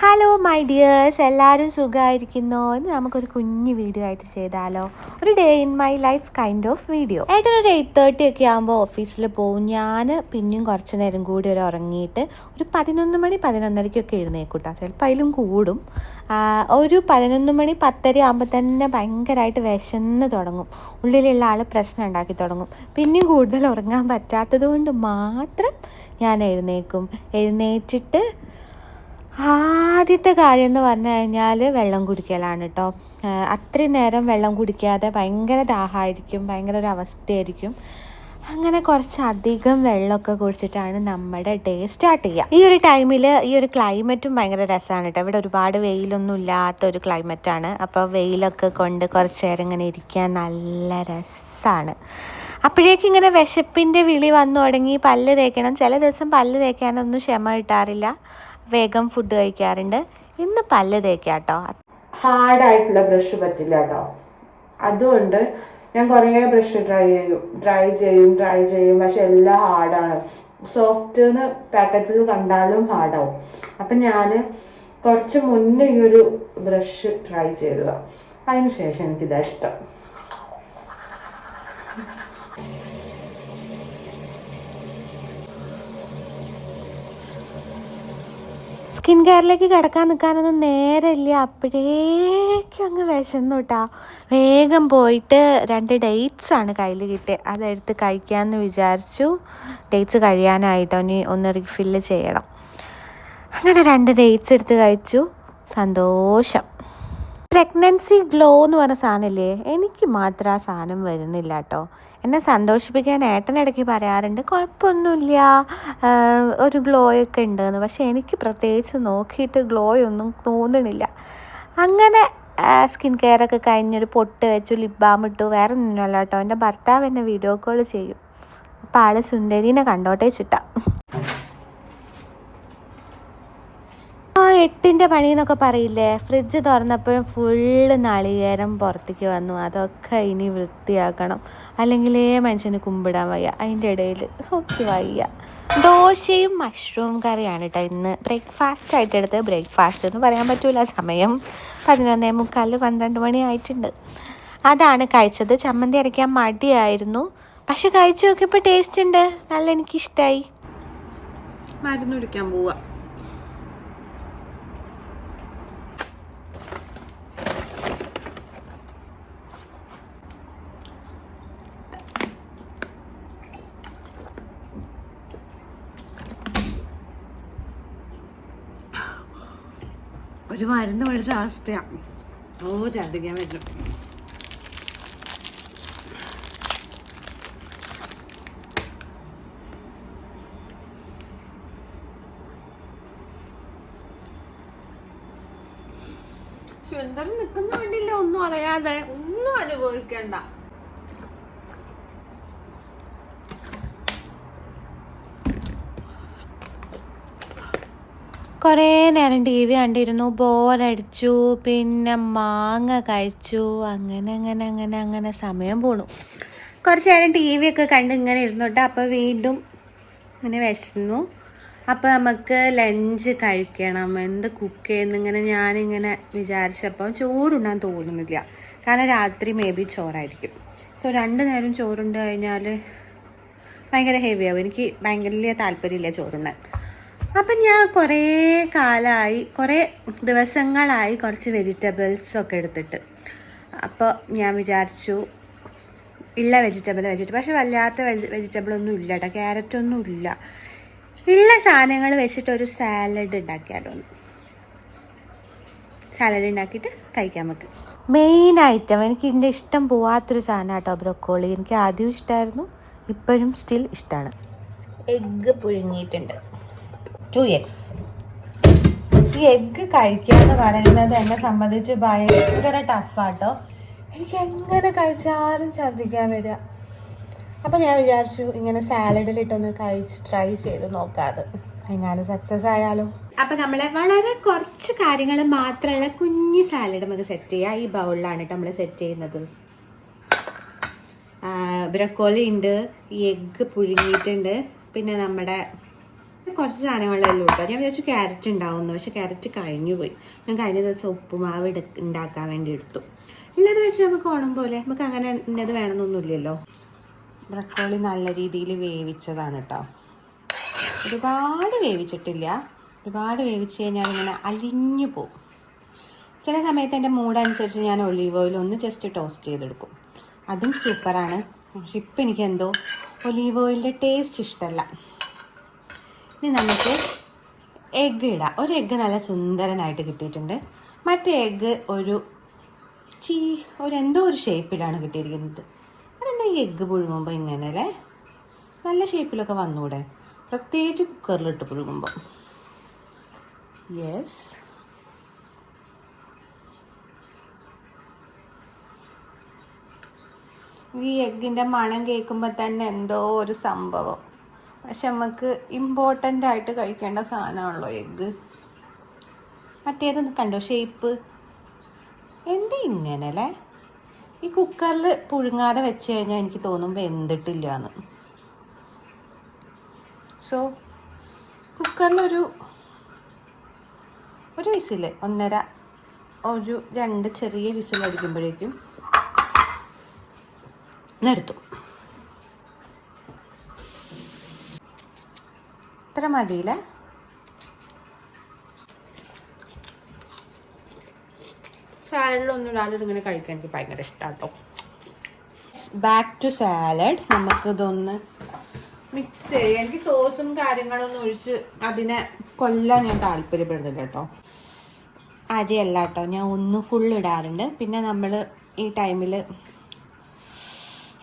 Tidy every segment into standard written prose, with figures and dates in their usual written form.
Hello my dears, എല്ലാവരും സുഖമായിരിക്കുന്നോ? ഇന്ന് നമുക്കൊരു കുഞ്ഞു വീഡിയോ ആയിട്ട് ചെയ്താലോ? ഒരു day in my life kind of video. ഏട്ടനൊരു 8:30 ഒക്കെ ആകുമ്പോൾ ഓഫീസിൽ പോകും. ഞാൻ പിന്നെയും കുറച്ച് നേരം കൂടി ഉറങ്ങിയിട്ട് ഒരു 11 മണി 11:30 എഴുന്നേക്കൂട്ടോ. ചിലപ്പോൾ അതിലും കൂടും. ഒരു 11 മണി 10:30 ആകുമ്പോൾ തന്നെ ഭയങ്കരമായിട്ട് വിശന്ന് തുടങ്ങും. ഉള്ളിലുള്ള ആൾ പ്രശ്നം ഉണ്ടാക്കി തുടങ്ങും. പിന്നെയും കൂടുതൽ ഉറങ്ങാൻ പറ്റാത്തത് കൊണ്ട് മാത്രം ഞാൻ എഴുന്നേറ്റിട്ട് ആദ്യത്തെ കാര്യം എന്ന് പറഞ്ഞു കഴിഞ്ഞാൽ വെള്ളം കുടിക്കലാണ് കേട്ടോ. അത്രയും നേരം വെള്ളം കുടിക്കാതെ ഭയങ്കര ദാഹമായിരിക്കും, ഭയങ്കര ഒരു അവസ്ഥയായിരിക്കും. അങ്ങനെ കുറച്ചധികം വെള്ളമൊക്കെ കുടിച്ചിട്ടാണ് നമ്മുടെ ഡേ സ്റ്റാർട്ട് ചെയ്യുക. ഈ ഒരു ടൈമിൽ ഈ ഒരു ക്ലൈമറ്റും ഭയങ്കര രസമാണ് കേട്ടോ. ഇവിടെ ഒരുപാട് വെയിലൊന്നും ഇല്ലാത്ത ഒരു ക്ലൈമറ്റാണ്. അപ്പോൾ വെയിലൊക്കെ കൊണ്ട് കുറച്ച് നേരം ഇങ്ങനെ ഇരിക്കാൻ നല്ല രസമാണ്. അപ്പോഴേക്കും ഇങ്ങനെ വിശപ്പിൻ്റെ വിളി വന്നു തുടങ്ങി. പല്ല് തേക്കണം. ചില ദിവസം പല്ല് തേക്കാനൊന്നും ക്ഷമ കിട്ടാറില്ല, വേഗം ഫുഡ് കഴിക്കാറുണ്ട്. ഇന്ന് പല്ല് തേക്കാം കേട്ടോ. ഹാർഡായിട്ടുള്ള ബ്രഷ് പറ്റില്ല കേട്ടോ. അതുകൊണ്ട് ഞാൻ കുറേ ബ്രഷ് ട്രൈ ചെയ്യും. പക്ഷെ എല്ലാം ഹാർഡാണ്. സോഫ്റ്റ് പാക്കറ്റിൽ കണ്ടാലും ഹാർഡാവും. അപ്പം ഞാൻ കുറച്ച് മുന്നേ ഈ ഒരു ബ്രഷ് ട്രൈ ചെയ്തതാണ്. അതിന് ശേഷം എനിക്കിതാ ഇഷ്ടം. സ്കിൻ കെയറിലേക്ക് കിടക്കാൻ നിൽക്കാനൊന്നും നേരമില്ല. അപ്പോഴേക്കും അങ്ങ് വിശന്നു കേട്ടോ. വേഗം പോയിട്ട് 2 ഡേറ്റ്സാണ് കയ്യിൽ കിട്ടിയത്. അതെടുത്ത് കഴിക്കാമെന്ന് വിചാരിച്ചു. ഡേറ്റ്സ് കഴിയാനായിട്ടോ, ഇനി ഒന്ന് റീഫില്ല് ചെയ്യണം. അങ്ങനെ 2 ഡേറ്റ്സ് എടുത്ത് കഴിച്ചു. സന്തോഷം. പ്രഗ്നൻസി ഗ്ലോ എന്ന് പറഞ്ഞ സാധനമില്ലേ, എനിക്ക് മാത്രം ആ സാധനം വരുന്നില്ല കേട്ടോ. എന്നെ സന്തോഷിപ്പിക്കാൻ ഏട്ടനിടയ്ക്ക് പറയാറുണ്ട് കുഴപ്പമൊന്നുമില്ല, ഒരു ഗ്ലോയൊക്കെ ഉണ്ടെന്ന്. പക്ഷേ എനിക്ക് പ്രത്യേകിച്ച് നോക്കിയിട്ട് ഗ്ലോയൊന്നും തോന്നണില്ല. അങ്ങനെ സ്കിൻ കെയറൊക്കെ കഴിഞ്ഞൊരു പൊട്ട് വെച്ചു, ലിപ് ബാം ഇട്ടു. വേറെ ഒന്നുമില്ല കേട്ടോ, എൻ്റെ ഭർത്താവ് എന്നെ വീഡിയോ കോൾ ചെയ്യും. അപ്പോൾ ആൾ സുന്ദരീനെ കണ്ടോട്ടേ ചിട്ടാ. 8ൻ്റെ പണി എന്നൊക്കെ പറയില്ലേ, ഫ്രിഡ്ജ് തുറന്നപ്പോഴും ഫുള്ള് നാളികേരം പുറത്തേക്ക് വന്നു. അതൊക്കെ ഇനി വൃത്തിയാക്കണം, അല്ലെങ്കിലേ മനുഷ്യന് കുമ്പിടാൻ വയ്യ. അതിൻ്റെ ഇടയിൽ ഒക്കെ വയ്യ. ദോശയും മഷ്റൂം കറിയാണ് കേട്ടോ ഇന്ന് ബ്രേക്ക്ഫാസ്റ്റ് ആയിട്ട് എടുത്തത്. ബ്രേക്ക്ഫാസ്റ്റ് എന്ന് പറയാൻ പറ്റൂല, സമയം 11:45 12 മണി ആയിട്ടുണ്ട്. അതാണ് കഴിച്ചത്. ചമ്മന്തി അരയ്ക്കാൻ മടിയായിരുന്നു, പക്ഷെ കഴിച്ചു നോക്കിയപ്പോൾ ടേസ്റ്റ് ഉണ്ട്, നല്ല എനിക്കിഷ്ടമായി. മരുന്ന് കുടിക്കാൻ പോവാ. ഒരു മരുന്ന് പഠിച്ച അവസ്ഥയാണ്. ഛർദ്ദിക്കാൻ പറ്റും. സുന്ദരൻ നിൽക്കുന്ന വേണ്ടിയില്ല, ഒന്നും അറിയാതെ, ഒന്നും അനുഭവിക്കണ്ട. കുറേ നേരം TV കണ്ടിരുന്നു, ബോറടിച്ചു. പിന്നെ മാങ്ങ കഴിച്ചു. അങ്ങനെ സമയം പോണു. കുറച്ച് നേരം TV ഒക്കെ കണ്ട് ഇങ്ങനെ ഇരുന്നോട്ടെ. അപ്പോൾ വീണ്ടും ഇങ്ങനെ വിശന്നു. അപ്പോൾ നമുക്ക് ലഞ്ച് കഴിക്കണം. എന്ത് കുക്ക് ചെയ്യുന്നിങ്ങനെ ഞാനിങ്ങനെ വിചാരിച്ചപ്പോൾ ചോറുണ്ണാൻ തോന്നുന്നില്ല. കാരണം രാത്രി മേ ബി ചോറായിരിക്കും. സോ 2 നേരം ചോറുണ്ട് കഴിഞ്ഞാൽ ഭയങ്കര ഹെവിയാവും. എനിക്ക് ഭയങ്കര താല്പര്യമില്ല ചോറുണ്ണാൻ. അപ്പം ഞാൻ കുറേ ദിവസങ്ങളായി കുറച്ച് വെജിറ്റബിൾസൊക്കെ എടുത്തിട്ട്. അപ്പോൾ ഞാൻ വിചാരിച്ചു ഉള്ള വെജിറ്റബിൾ പക്ഷെ വല്ലാത്ത വെജിറ്റബിളൊന്നും ഇല്ല കേട്ടോ. ക്യാരറ്റൊന്നും ഇല്ല. ഉള്ള സാധനങ്ങൾ വെച്ചിട്ടൊരു സാലഡ് ഉണ്ടാക്കിയാലോ. സാലഡ് ഉണ്ടാക്കിയിട്ട് കഴിക്കാൻ പറ്റും. മെയിൻ ഐറ്റം, എനിക്ക് ഇതിൻ്റെ ഇഷ്ടം പോവാത്തൊരു സാധനം കേട്ടോ ബ്രൊക്കോളി. എനിക്ക് ആദ്യം ഇഷ്ടമായിരുന്നു, ഇപ്പോഴും സ്റ്റിൽ ഇഷ്ടമാണ്. എഗ്ഗ് പുഴുങ്ങിയിട്ടുണ്ട്, 2 eggs. ഈ എഗ്ഗ് കഴിക്കുക എന്ന് പറയുന്നത് എന്നെ സംബന്ധിച്ച് ഭയങ്കര ടഫാട്ടോ. എനിക്ക് എങ്ങനെ കഴിച്ചാലും ഛർദ്ദിക്കാൻ വരിക. അപ്പം ഞാൻ വിചാരിച്ചു ഇങ്ങനെ സാലഡിലിട്ടൊന്ന് ട്രൈ ചെയ്ത് നോക്കാതെ എങ്ങാനും സക്സസ് ആയാലോ. അപ്പം നമ്മൾ വളരെ കുറച്ച് കാര്യങ്ങൾ മാത്രമുള്ള കുഞ്ഞ് സാലഡ് നമുക്ക് സെറ്റ് ചെയ്യാം. ഈ ബൗളിലാണ് കേട്ടോ നമ്മൾ സെറ്റ് ചെയ്യുന്നത്. ബ്രക്കോളി ഉണ്ട്, ഈ എഗ്ഗ് പുഴുങ്ങിയിട്ടുണ്ട്, പിന്നെ നമ്മുടെ കുറച്ച് സാധനങ്ങളെല്ലാം കേട്ടോ. ഞാൻ വിചാരിച്ചു ക്യാരറ്റ് ഉണ്ടാവുന്നു, പക്ഷെ ക്യാരറ്റ് കഴിഞ്ഞു പോയി. ഞാൻ കഴിഞ്ഞ ദിവസം ഉപ്പുമാവ് ഉണ്ടാക്കാൻ വേണ്ടി എടുത്തു. ഉള്ളത് വെച്ച് നമുക്ക് ഓണം പോലെ നമുക്ക് അങ്ങനെ ഇന്നത് വേണമെന്നൊന്നുമില്ലല്ലോ. ബ്രക്കോളി നല്ല രീതിയിൽ വേവിച്ചതാണ് കേട്ടോ. ഒരുപാട് വേവിച്ചിട്ടില്ല. ഒരുപാട് വേവിച്ച് കഴിഞ്ഞാൽ ഇങ്ങനെ അലിഞ്ഞു പോകും. ചില സമയത്ത് എൻ്റെ മൂഡനുസരിച്ച് ഞാൻ ഒലീവ് ഓയിൽ ഒന്ന് ജസ്റ്റ് ടോസ്റ്റ് ചെയ്തെടുക്കും. അതും സൂപ്പറാണ്. പക്ഷെ ഇപ്പം എനിക്കെന്തോ ഒലീവ് ഓയിലിൻ്റെ ടേസ്റ്റ് ഇഷ്ടമല്ല. ഇനി നമുക്ക് എഗ്ഗ് ഇടാം. ഒരു എഗ്ഗ് നല്ല സുന്ദരനായിട്ട് കിട്ടിയിട്ടുണ്ട്. മറ്റേ എഗ്ഗ് ഒരു എന്തോ ഒരു ഷേപ്പിലാണ് കിട്ടിയിരിക്കുന്നത്. അതെന്താ ഈ എഗ്ഗ് പുഴുങ്ങുമ്പോൾ ഇങ്ങനെ അല്ലേ? നല്ല ഷേപ്പിലൊക്കെ വന്നൂടെ, പ്രത്യേകിച്ച് കുക്കറിലിട്ട് പുഴുങ്ങുമ്പോൾ. യെസ്, ഈ എഗ്ഗിൻ്റെ മണം കേൾക്കുമ്പോൾ തന്നെ എന്തോ ഒരു സംഭവം. പക്ഷെ നമുക്ക് ഇമ്പോർട്ടൻ്റ് ആയിട്ട് കഴിക്കേണ്ട സാധനമാണല്ലോ എഗ്ഗ്. മറ്റേത് കണ്ടോ ഷേപ്പ്? എന്ത് ഇങ്ങനെ അല്ലേ? ഈ കുക്കറിൽ പുഴുങ്ങാതെ വെച്ച് കഴിഞ്ഞാൽ എനിക്ക് തോന്നുമ്പോൾ വെന്തിട്ടില്ല എന്ന്. സോ കുക്കറിലൊരു വിസിൽ, 2 ചെറിയ വിസിലടിക്കുമ്പോഴേക്കും നിർത്തും. ഇത്ര മതിയില്ലേ? സാലഡിലൊന്നും ഇടാതെ ഇതിങ്ങനെ കഴിക്കാൻ എനിക്ക് ഭയങ്കര ഇഷ്ടമാണ് കേട്ടോ. Back to salad. നമുക്കിതൊന്ന് മിക്സ് ചെയ്യാം. എനിക്ക് സോസും കാര്യങ്ങളൊന്നും ഒഴിച്ച് അതിനെ കൊല്ലാൻ ഞാൻ താല്പര്യപ്പെടുന്നില്ല കേട്ടോ. അരിയല്ല കേട്ടോ, ഞാൻ ഒന്ന് ഫുൾ ഇടാറുണ്ട്. പിന്നെ നമ്മൾ ഈ ടൈമിൽ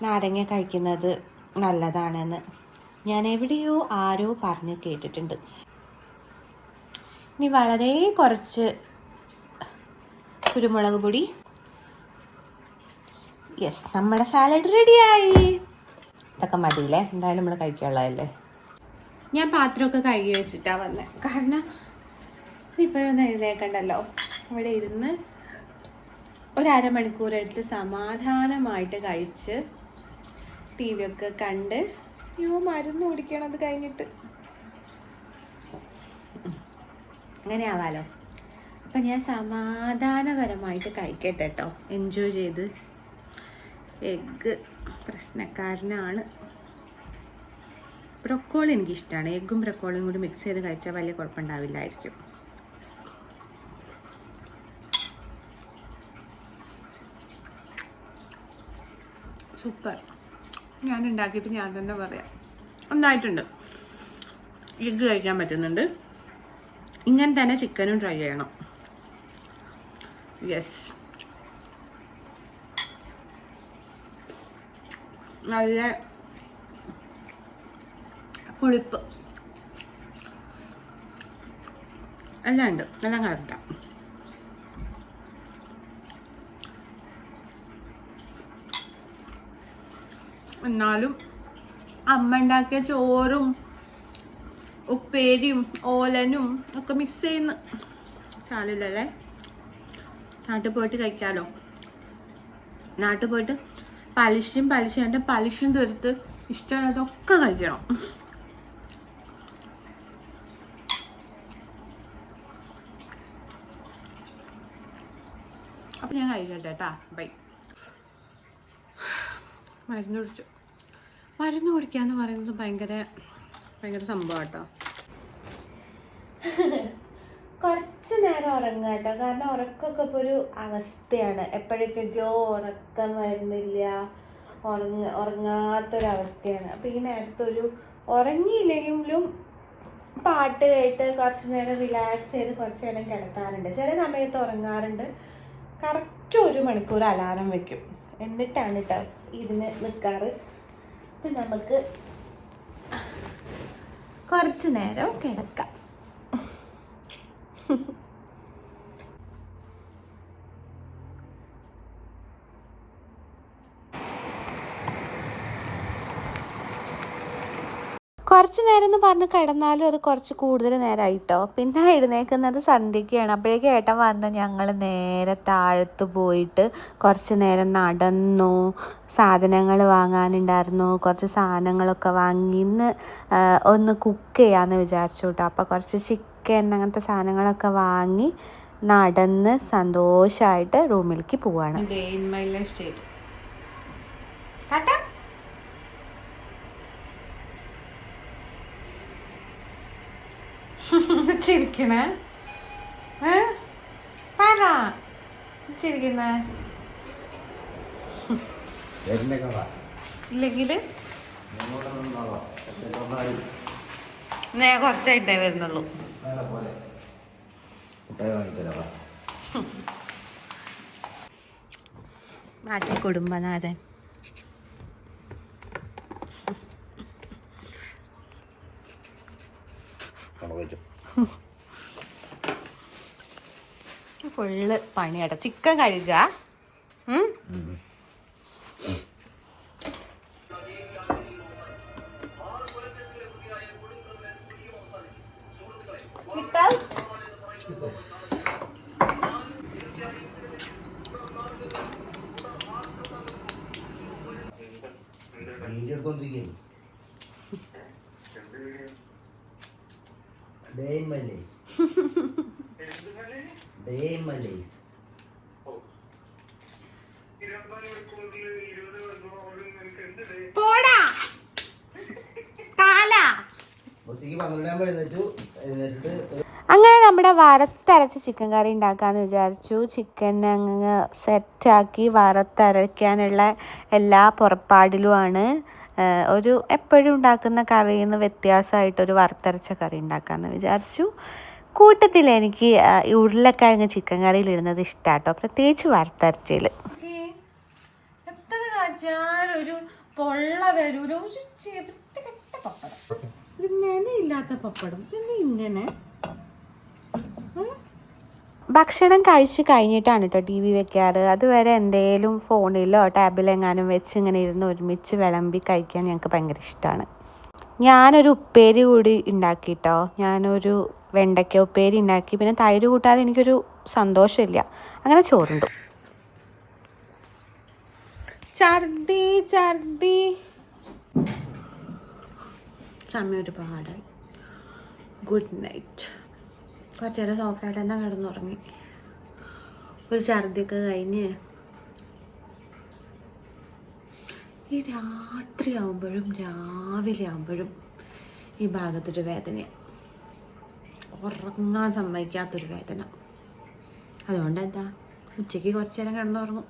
നാരങ്ങ കഴിക്കുന്നത് നല്ലതാണെന്ന് ഞാൻ എവിടെയോ ആരോ പറഞ്ഞ് കേട്ടിട്ടുണ്ട്. ഇനി വളരെ കുറച്ച് കുരുമുളക് പൊടി. യെസ്, നമ്മുടെ സാലഡ് റെഡിയായി. ഇതൊക്കെ മതിയില്ലേ? എന്തായാലും നമ്മൾ കഴിക്കാനുള്ളതല്ലേ. ഞാൻ പാത്രമൊക്കെ കഴുകി വെച്ചിട്ടാണ് വന്നത്. കാരണം ഇപ്പോഴൊന്നും എഴുന്നേക്കണ്ടല്ലോ. ഇവിടെ ഇരുന്ന് ഒരു അരമണിക്കൂർ എടുത്ത് സമാധാനമായിട്ട് കഴിച്ച് ടി വി ഒക്കെ കണ്ട് മരുന്ന് കുടിക്കണം അത് കഴിഞ്ഞിട്ട്. അങ്ങനെ ആവാലോ. അപ്പം ഞാൻ സമാധാനപരമായിട്ട് കഴിക്കട്ടെ കേട്ടോ. എൻജോയ് ചെയ്ത്. എഗ്ഗ് പ്രശ്നക്കാരനാണ്. ബ്രൊക്കോളി എനിക്കിഷ്ടമാണ്. എഗ്ഗും ബ്രൊക്കോളിയും കൂടി മിക്സ് ചെയ്ത് കഴിച്ചാൽ വലിയ കുഴപ്പമുണ്ടാവില്ലായിരിക്കും. സൂപ്പർ. ഞാൻ ഉണ്ടാക്കിയിട്ട് ഞാൻ തന്നെ പറയാം, നന്നായിട്ടുണ്ട്. എഗ്ഗ് കഴിക്കാൻ പറ്റുന്നുണ്ട്. ഇങ്ങനെ തന്നെ ചിക്കനും ട്രൈ ചെയ്യണം. യെസ്, നല്ല പുളിപ്പ് എല്ലാം ഉണ്ട്. എല്ലാം കറക്റ്റാണ്. എന്നാലും അമ്മ ഉണ്ടാക്കിയ ചോറും ഉപ്പേരിയും ഓലനും ഒക്കെ മിക്സ് ചെയ്യുന്ന ചാലില്ലല്ലേ. നാട്ടിൽ പോയിട്ട് കഴിക്കാമല്ലോ. നാട്ടിൽ പോയിട്ട് പലിശയും എൻ്റെ പലിശയും തീർത്ത് ഇഷ്ടമുള്ളതൊക്കെ കഴിക്കണം. അപ്പം ഞാൻ കഴിക്കട്ടെ കേട്ടാ. ബൈ. മരുന്ന് കുടിക്കാന്ന് പറയുന്നത് ഭയങ്കര സംഭവം കേട്ടോ. കുറച്ച് നേരം ഉറങ്ങുക കേട്ടോ. കാരണം ഉറക്കമൊക്കെ ഇപ്പോൾ ഒരു അവസ്ഥയാണ്. എപ്പോഴേക്കൊക്കെയോ ഉറക്കം വരുന്നില്ല, ഉറങ്ങാത്തൊരവസ്ഥയാണ്. അപ്പോൾ ഈ നേരത്തൊരു ഉറങ്ങിയില്ലെങ്കിലും പാട്ട് കേട്ട് കുറച്ച് നേരം റിലാക്സ് ചെയ്ത് കുറച്ച് നേരം കിടക്കാറുണ്ട്. ചില സമയത്ത് ഉറങ്ങാറുണ്ട്. കറക്റ്റ് 1 മണിക്കൂർ അലാറം വെക്കും. എന്നിട്ടാണ് കേട്ടോ ഇതിന് നിൽക്കാറ്. അപ്പം നമുക്ക് കുറച്ച് നേരം കിടക്കാം. കുറച്ച് നേരം എന്ന് പറഞ്ഞ് കിടന്നാലും അത് കുറച്ച് കൂടുതൽ നേരമായിട്ടോ. പിന്നെ എഴുന്നേൽക്കുന്നത് സന്ധ്യയ്ക്കാണ്. അപ്പോഴേക്കും ഏട്ടൻ വന്ന് ഞങ്ങൾ നേരെ താഴത്ത് പോയിട്ട് കുറച്ച് നേരം നടന്നു. സാധനങ്ങൾ വാങ്ങാനുണ്ടായിരുന്നു, കുറച്ച് സാധനങ്ങളൊക്കെ വാങ്ങി ഇന്ന് ഒന്ന് കുക്ക് ചെയ്യാമെന്ന് വിചാരിച്ചു കേട്ടോ. അപ്പോൾ കുറച്ച് ചിക്കൻ അങ്ങനത്തെ സാധനങ്ങളൊക്കെ വാങ്ങി നടന്ന് സന്തോഷമായിട്ട് റൂമിലേക്ക് പോവാണ്. ഡേ ഇൻ മൈ ലൈഫ് ചെയ്തു. ചിരിക്കണേ പറ ചിരിക്കുന്ന ഇല്ലെങ്കിൽ കുറച്ചായിട്ടേ വരുന്നുള്ളൂ. മാറ്റി കുടുംബനാഥൻ ഫുള്ള് പണിയാട്ടോ. ചിക്കൻ കഴുകുക. അങ്ങനെ നമ്മുടെ വറുത്തരച്ച ചിക്കൻ കറി ഉണ്ടാക്കാമെന്ന് വിചാരിച്ചു. ചിക്കൻ അങ്ങ് സെറ്റാക്കി വറുത്തരയ്ക്കാനുള്ള എല്ലാ പുറപ്പാടിലുമാണ്. ഒരു എപ്പോഴും ഉണ്ടാക്കുന്ന കറിയിൽ നിന്ന് വ്യത്യാസമായിട്ടൊരു വറുത്തരച്ച കറി ഉണ്ടാക്കാമെന്ന് വിചാരിച്ചു. കൂട്ടത്തിൽ എനിക്ക് ഉരുളക്കിഴങ്ങ് ചിക്കൻ കറിയിലിടുന്നത് ഇഷ്ടാട്ടോ, പ്രത്യേകിച്ച് വറുത്തരച്ചയിൽ. എത്ര ഒരു പൊള്ള വരൂല, ഒരു മെനയില്ലാത്ത പപ്പടം ഇങ്ങനെ. ഭക്ഷണം കഴിച്ച് കഴിഞ്ഞിട്ടാണ് കേട്ടോ TV വെക്കാറ്. അതുവരെ എന്തേലും ഫോണിലോ ടാബിലെങ്ങാനും വെച്ച് ഇങ്ങനെ ഇരുന്ന് ഒരുമിച്ച് വിളമ്പി കഴിക്കാൻ ഞങ്ങൾക്ക് ഭയങ്കര ഇഷ്ടമാണ്. ഞാനൊരു ഉപ്പേരി കൂടി ഉണ്ടാക്കി കേട്ടോ. ഞാനൊരു വെണ്ടയ്ക്ക ഉപ്പേരി ഉണ്ടാക്കി. പിന്നെ തൈര് കൂട്ടാതെ എനിക്കൊരു സന്തോഷമില്ല. അങ്ങനെ ചോറുണ്ടു. ഛർദി സമയം ഒരുപാടായി. Good night. കുറച്ച് നേരം സോഫയിൽ തന്നെ കിടന്നുറങ്ങി. ഒരു ഛർദിയൊക്കെ കഴിഞ്ഞ് ഈ രാത്രി ആവുമ്പോഴും രാവിലെ ആവുമ്പോഴും ഈ ഭാഗത്തൊരു വേദനയാണ്. ഉറങ്ങാൻ സമ്മതിക്കാത്തൊരു വേദന. അതുകൊണ്ട് എന്താ, ഉച്ചയ്ക്ക് കുറച്ച് നേരം കിടന്നുറങ്ങും.